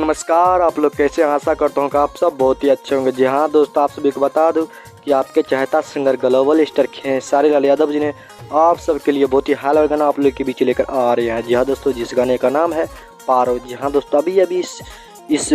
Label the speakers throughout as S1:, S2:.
S1: नमस्कार, आप लोग कैसे हैं? आशा करता हूँ कि आप सब बहुत ही अच्छे होंगे। जी हाँ दोस्तों, आप सभी को बता दूं कि आपके चाहता singer global star Khesari Lal Yadav ji ने आप सबके लिए बहुत ही हाल गाना आप लोग के बीच लेकर आ रहे हैं। जी हाँ दोस्तों, जिस गाने का नाम है पारो। जी हाँ दोस्तों, अभी अभी इस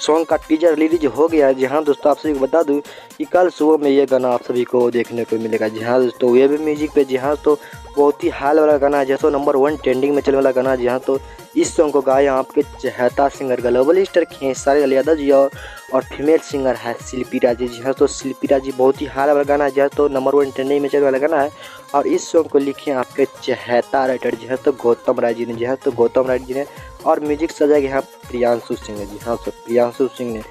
S1: सॉन्ग का टीजर रिलीज हो गया है। जी हाँ दोस्तों, आप सभी को बता दूं कि कल सुबह में ये गाना आप सभी को देखने को मिलेगा। जी हाँ दोस्तों, वेब म्यूजिक पे जी हाँ तो बहुत ही हाल वाला गाना है, जैसे नंबर 1 ट्रेंडिंग में चलने वाला गाना। जी हाँ तो इस सॉन्ग को गाया आपके चहेता singer global star Khesari Lal Yadav ji और फीमेल सिंगर है शिल्पी राजी। जी हाँ तो शिल्पी राजी बहुत ही हाल वाला गाना है। जी हाँ तो नंबर 1 ट्रेंडिंग में चलने वाला गाना है और इस सॉन्ग को लिखे आपके चहेता राइटर जी हाँ तो गौतम राय जी ने। जी हाँ तो गौतम राय जी ने और म्यूजिक सजाया गया प्रियांशु सिंह ने। जी हाँ तो प्रियांशु सिंह ने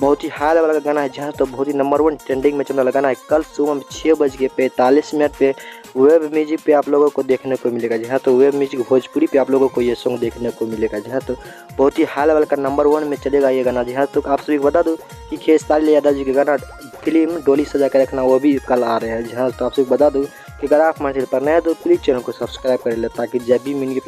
S1: बहुत ही हाल वाला गाना है। जहाँ तो बहुत ही नंबर 1 ट्रेंडिंग में चलने वाला गाना है। कल सुबह 6:45 पे वेब म्यूजिक पे आप लोगों को देखने को मिलेगा। जहाँ तो वेब म्यूजिक भोजपुरी पे आप लोगों को ये सॉन्ग देखने को मिलेगा। जहाँ तो बहुत ही हाल वाला का नंबर 1 में चलेगा ये गाना। जहाँ तो आप सभी को बता दूँ कि खेसारी लाल यादव जी के गाना फिल्म डोली सजा कर रखना वो भी कल आ रहे हैं। जहाँ तो आप सभी को बता दूँ कि अगर आप हमारे चैनल पर नए तो प्लीज़ चैनल को सब्सक्राइब कर ले, ताकि जब भी मिलेंगे